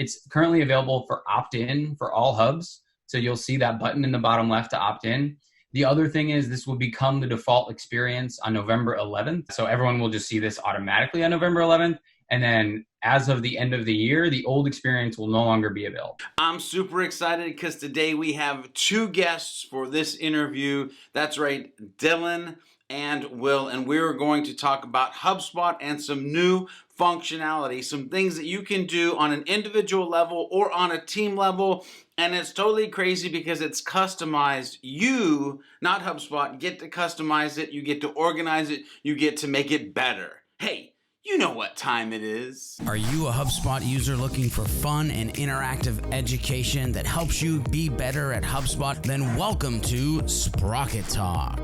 It's currently available for opt-in for all hubs. So you'll see that button in the bottom left to opt in. The other thing is this will become the default experience on November 11th. So everyone will just see this automatically on November 11th. And then as of the end of the year, the old experience will no longer be available. I'm super excited because today we have two guests for this interview. That's right, Dylan and Will, and we're going to talk about HubSpot and some new functionality, some things that you can do on an individual level or on a team level. And it's totally crazy because it's customized. You, not HubSpot, get to customize it. You get to organize it. You get to make it better. Hey, you know what time it is. Are you a HubSpot user looking for fun and interactive education that helps you be better at HubSpot? Then welcome to Sprocket Talk.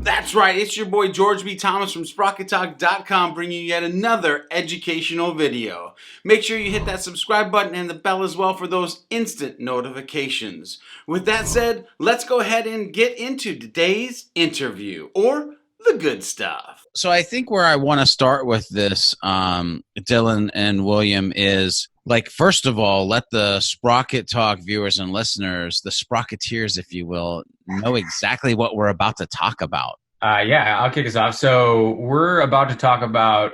That's right. It's your boy George B. Thomas from SprocketTalk.com bringing you yet another educational video. Make sure you hit that subscribe button and the bell as well for those instant notifications. With that said, let's go ahead and get into today's interview, or the good stuff. So I think where I want to start with this, Dylan and William, is like, first of all, let the Sprocket Talk viewers and listeners, the Sprocketeers, if you will, know exactly what we're about to talk about. Yeah, I'll kick us off. So we're about to talk about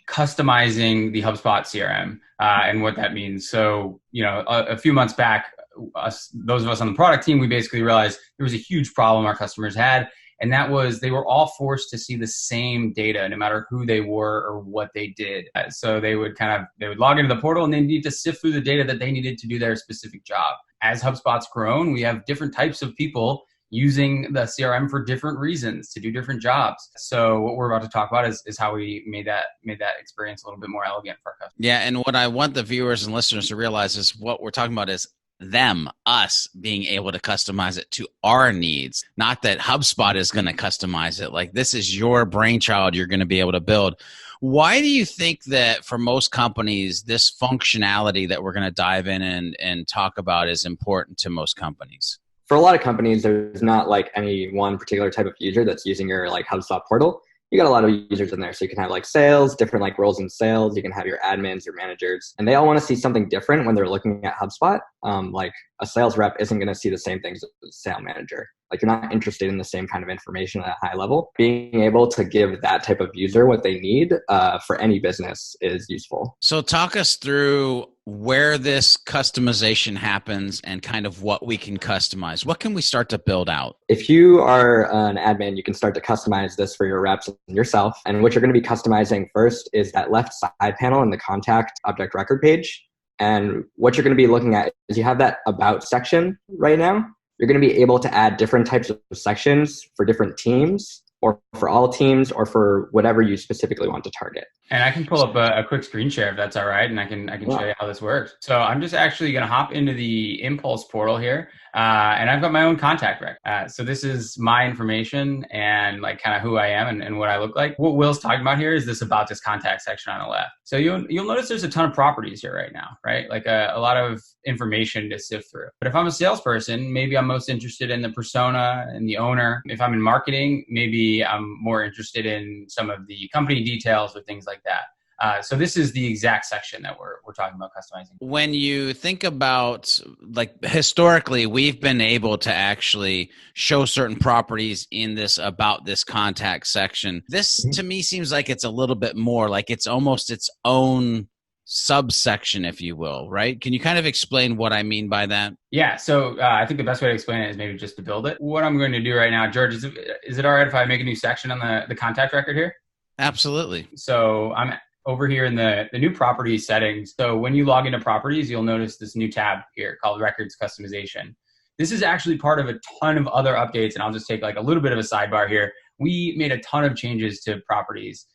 customizing the HubSpot CRM and what that means. So, a few months back, those of us on the product team, we basically realized there was a huge problem our customers had. And that was they were all forced to see the same data, no matter who they were or what they did. So they would log into the portal and they need to sift through the data that they needed to do their specific job. As HubSpot's grown, we have different types of people using the CRM for different reasons to do different jobs. So what we're about to talk about is how we made that experience a little bit more elegant for our customers. Yeah, and what I want the viewers and listeners to realize is what we're talking about is us being able to customize it to our needs, not that HubSpot is going to customize it. Like, this is your brainchild you're going to be able to build. Why do you think that for most companies, this functionality that we're going to dive in and talk about is important to most companies? For a lot of companies, there's not like any one particular type of user that's using your like HubSpot portal. You got a lot of users in there. So you can have like sales, different like roles in sales. You can have your admins, your managers, and they all want to see something different when they're looking at HubSpot. Like a sales rep isn't going to see the same things as a sales manager. Like, you're not interested in the same kind of information at a high level. Being able to give that type of user what they need for any business is useful. So talk us through where this customization happens and kind of what we can customize. What can we start to build out? If you are an admin, you can start to customize this for your reps and yourself. And what you're going to be customizing first is that left side panel in the contact object record page. And what you're going to be looking at is you have that about section right now. You're going to be able to add different types of sections for different teams, or for all teams, or for whatever you specifically want to target. And I can pull up a quick screen share if that's all right, and I can show you how this works. So I'm just actually going to hop into the Impulse portal here, and I've got my own contact record. So this is my information and like kind of who I am and what I look like. What Will's talking about here is this about this contact section on the left. So you'll notice there's a ton of properties here right now, right? Like a lot of information to sift through. But if I'm a salesperson, maybe I'm most interested in the persona and the owner. If I'm in marketing, maybe I'm more interested in some of the company details or things like that. So this is the exact section that we're talking about customizing. When you think about, like, historically, we've been able to actually show certain properties in this about this contact section. This to me seems like it's a little bit more like it's almost its own subsection, if you will, right? Can you kind of explain what I mean by that? Yeah, so I think the best way to explain it is maybe just to build it. What I'm going to do right now, George, is it all right if I make a new section on the contact record here? Absolutely. So I'm over here in the new properties settings. So when you log into properties, you'll notice this new tab here called Records Customization. This is actually part of a ton of other updates, and I'll just take like a little bit of a sidebar here. We made a ton of changes to properties.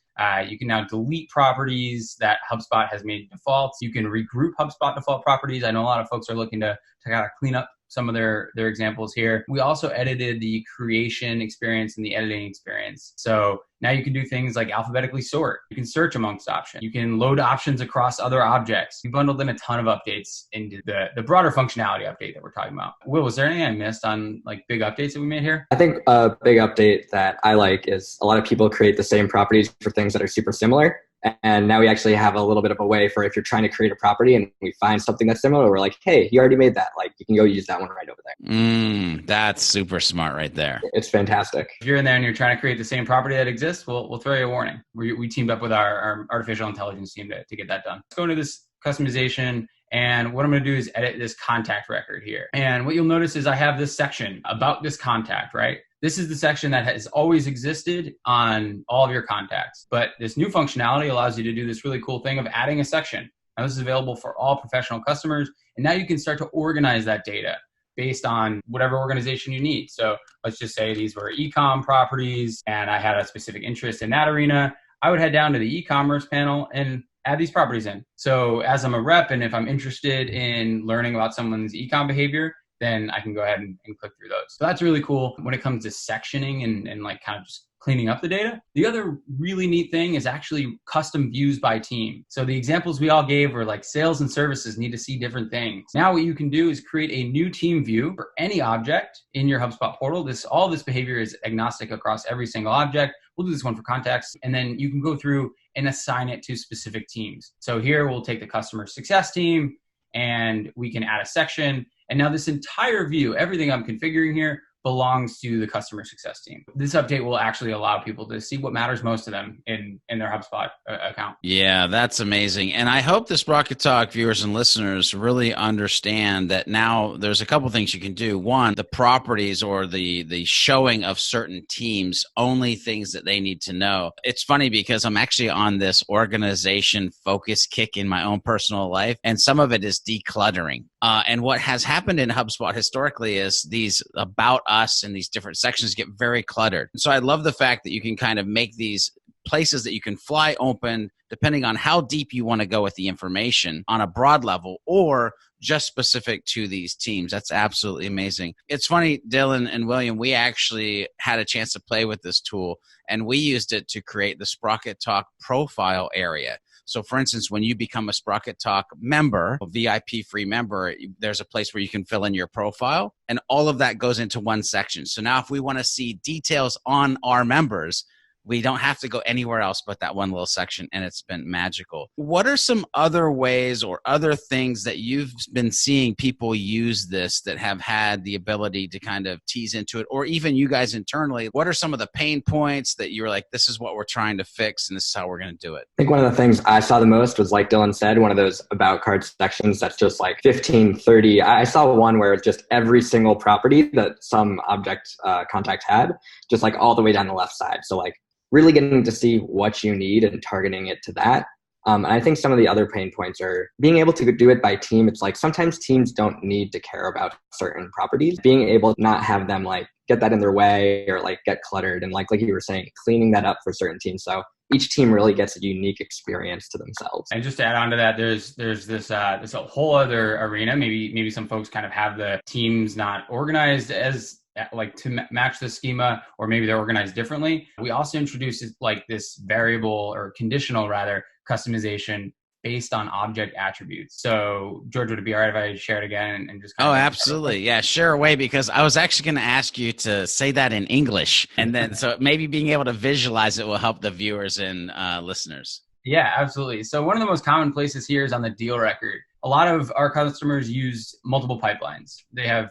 You can now delete properties that HubSpot has made defaults. You can regroup HubSpot default properties. I know a lot of folks are looking to kind of clean up some of their examples here. We also edited the creation experience and the editing experience. So now you can do things like alphabetically sort. You can search amongst options. You can load options across other objects. We bundled in a ton of updates into the broader functionality update that we're talking about. Will, was there anything I missed on like big updates that we made here? I think a big update that I like is a lot of people create the same properties for things that are super similar. And now we actually have a little bit of a way for if you're trying to create a property and we find something that's similar, we're like, hey, he already made that. Like, you can go use that one right over there. That's super smart right there. It's fantastic. If you're in there and you're trying to create the same property that exists, we'll throw you a warning. We teamed up with our artificial intelligence team to get that done. Let's go into this customization. And what I'm going to do is edit this contact record here. And what you'll notice is I have this section about this contact, right? This is the section that has always existed on all of your contacts. But this new functionality allows you to do this really cool thing of adding a section. Now, this is available for all professional customers. And now you can start to organize that data based on whatever organization you need. So let's just say these were e-com properties and I had a specific interest in that arena. I would head down to the e-commerce panel and add these properties in. So as I'm a rep and if I'm interested in learning about someone's e-com behavior, then I can go ahead and click through those. So that's really cool when it comes to sectioning and like kind of just cleaning up the data. The other really neat thing is actually custom views by team. So the examples we all gave were like sales and services need to see different things. Now what you can do is create a new team view for any object in your HubSpot portal. All this behavior is agnostic across every single object. We'll do this one for contacts, and then you can go through and assign it to specific teams. So here we'll take the customer success team and we can add a section. And now this entire view, everything I'm configuring here, belongs to the customer success team. This update will actually allow people to see what matters most to them in their HubSpot account. Yeah, that's amazing. And I hope the Sprocket Talk viewers and listeners really understand that now there's a couple things you can do. One, the properties or the showing of certain teams, only things that they need to know. It's funny because I'm actually on this organization focus kick in my own personal life, and some of it is decluttering. And what has happened in HubSpot historically is these about us and these different sections get very cluttered. So I love the fact that you can kind of make these places that you can fly open depending on how deep you want to go with the information on a broad level or just specific to these teams. That's absolutely amazing. It's funny, Dylan and William, we actually had a chance to play with this tool and we used it to create the Sprocket Talk profile area. So for instance, when you become a Sprocket Talk member, a VIP free member, there's a place where you can fill in your profile and all of that goes into one section. So now if we want to see details on our members, we don't have to go anywhere else but that one little section, and it's been magical. What are some other ways or other things that you've been seeing people use this that have had the ability to kind of tease into it, or even you guys internally? What are some of the pain points that you're like, this is what we're trying to fix and this is how we're going to do it? I think one of the things I saw the most was, like Dylan said, one of those about card sections that's just like 15, 30. I saw one where it's just every single property that some object contact had, just like all the way down the left side. So like really getting to see what you need and targeting it to that. And I think some of the other pain points are being able to do it by team. It's like sometimes teams don't need to care about certain properties. Being able to not have them like get that in their way or like get cluttered, and like you were saying, cleaning that up for certain teams. So each team really gets a unique experience to themselves. And just to add on to that, there's this a whole other arena. Maybe some folks kind of have the teams not organized as like to match the schema, or maybe they're organized differently. We also introduced like this variable or conditional rather customization based on object attributes. So George, would it be all right if I share it again and just kind of absolutely. Yeah, share away, because I was actually going to ask you to say that in English, and then so maybe being able to visualize it will help the viewers and listeners. Yeah, absolutely. So one of the most common places here is on the deal record. A lot of our customers use multiple pipelines. They have,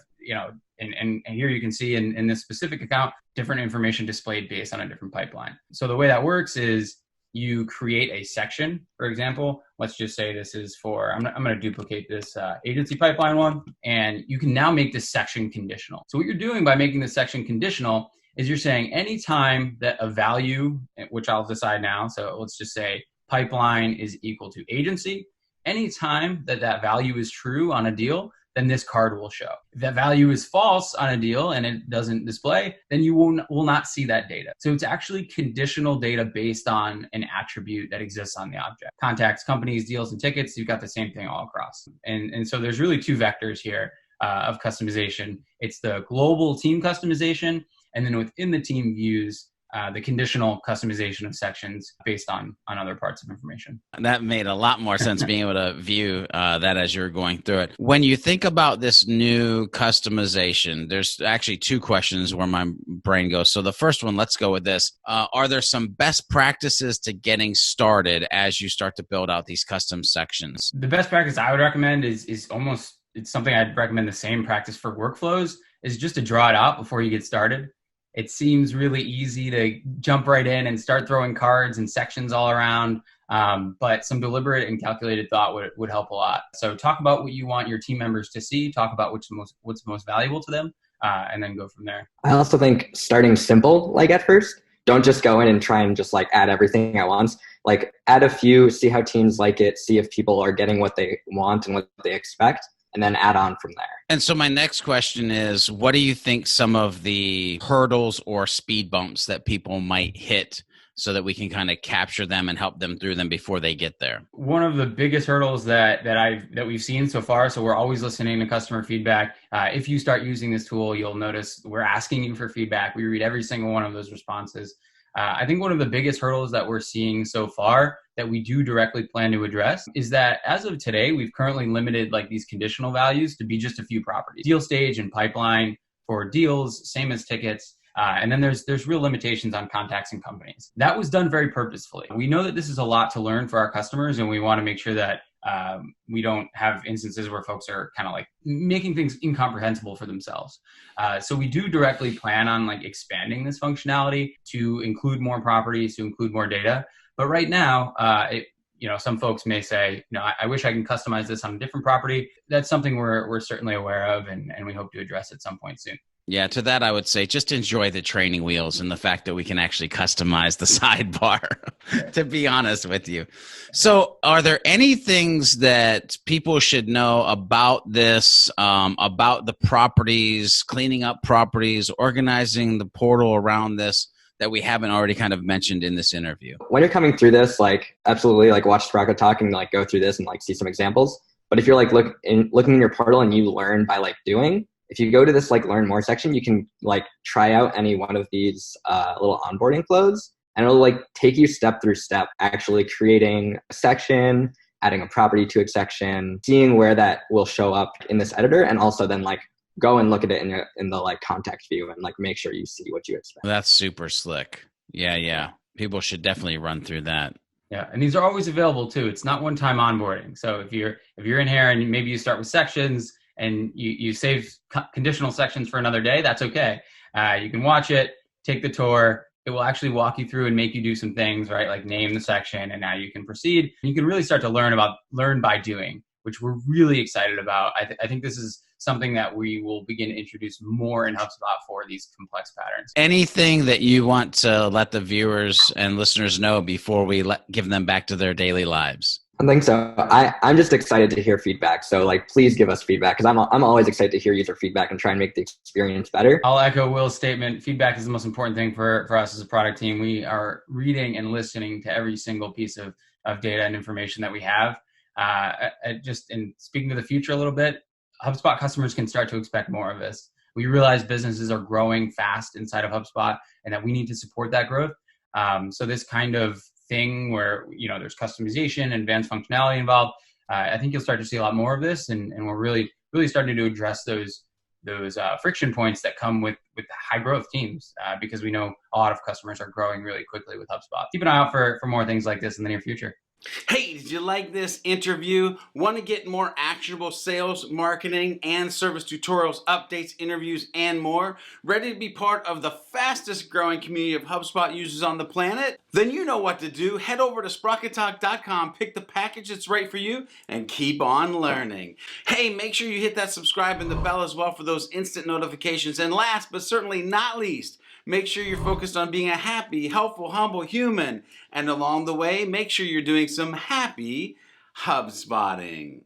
and here you can see in this specific account, different information displayed based on a different pipeline. So the way that works is you create a section. For example, let's just say this is for, I'm going to duplicate this agency pipeline one, and you can now make this section conditional. So what you're doing by making this section conditional is you're saying anytime that a value, which I'll decide now, so let's just say pipeline is equal to agency, anytime that value is true on a deal, then this card will show. If that value is false on a deal and it doesn't display, then you will not see that data. So it's actually conditional data based on an attribute that exists on the object. Contacts, companies, deals, and tickets, you've got the same thing all across. And so there's really two vectors here of customization. It's the global team customization, and then within the team views, the conditional customization of sections based on other parts of information. That made a lot more sense being able to view that as you're going through it. When you think about this new customization, there's actually two questions where my brain goes. So the first one, let's go with this. Are there some best practices to getting started as you start to build out these custom sections? The best practice I would recommend is almost, it's something I'd recommend the same practice for workflows, is just to draw it out before you get started. It seems really easy to jump right in and start throwing cards and sections all around, but some deliberate and calculated thought would help a lot. So talk about what you want your team members to see, talk about what's most valuable to them, and then go from there. I also think starting simple, like at first, don't just go in and try and just like add everything at once. Like add a few, see how teams like it, see if people are getting what they want and what they expect, and then add on from there. And so my next question is, what do you think some of the hurdles or speed bumps that people might hit so that we can kind of capture them and help them through them before they get there? One of the biggest hurdles that we've seen so far, so we're always listening to customer feedback. If you start using this tool, you'll notice we're asking you for feedback. We read every single one of those responses. I think one of the biggest hurdles that we're seeing so far that we do directly plan to address is that as of today, we've currently limited like these conditional values to be just a few properties. Deal stage and pipeline for deals, same as tickets. And then there's real limitations on contacts and companies. That was done very purposefully. We know that this is a lot to learn for our customers, and we want to make sure that we don't have instances where folks are kind of like making things incomprehensible for themselves. So we do directly plan on like expanding this functionality to include more properties, to include more data. But right now, some folks may say, I wish I can customize this on a different property. That's something we're certainly aware of, and we hope to address at some point soon. Yeah, to that I would say just enjoy the training wheels and the fact that we can actually customize the sidebar, to be honest with you. So are there any things that people should know about this, about the properties, cleaning up properties, organizing the portal around this, that we haven't already kind of mentioned in this interview? When you're coming through this, like absolutely like watch Sprocket Talk and like go through this and like see some examples. But if you're like looking in your portal and you learn by like doing, if you go to this like learn more section, you can like try out any one of these little onboarding flows, and it'll like take you step through step, actually creating a section, adding a property to a section, seeing where that will show up in this editor, and also then like go and look at it in the like context view and like make sure you see what you expect. That's super slick. Yeah. People should definitely run through that. Yeah, and these are always available too. It's not one-time onboarding. So if you're in here and maybe you start with sections and you save conditional sections for another day, that's okay. You can watch it, take the tour. It will actually walk you through and make you do some things, right? Like name the section, and now you can proceed. You can really start to learn by doing, which we're really excited about. I think this is something that we will begin to introduce more in HubSpot for these complex patterns. Anything that you want to let the viewers and listeners know before we give them back to their daily lives? I think so. I'm just excited to hear feedback. So like, please give us feedback, because I'm always excited to hear user feedback and try and make the experience better. I'll echo Will's statement. Feedback is the most important thing for us as a product team. We are reading and listening to every single piece of data and information that we have. Just in speaking to the future a little bit, HubSpot customers can start to expect more of this. We realize businesses are growing fast inside of HubSpot and that we need to support that growth. So this kind of thing where, there's customization and advanced functionality involved, I think you'll start to see a lot more of this, and we're really, really starting to address those friction points that come with high growth teams, because we know a lot of customers are growing really quickly with HubSpot. Keep an eye out for more things like this in the near future. Hey, did you like this interview? Want to get more actionable sales, marketing, and service tutorials, updates, interviews, and more? Ready to be part of the fastest growing community of HubSpot users on the planet? Then you know what to do. Head over to sprockettalk.com, pick the package that's right for you, and keep on learning. Hey, make sure you hit that subscribe and the bell as well for those instant notifications. And last but certainly not least, make sure you're focused on being a happy, helpful, humble human. And along the way, make sure you're doing some happy HubSpotting.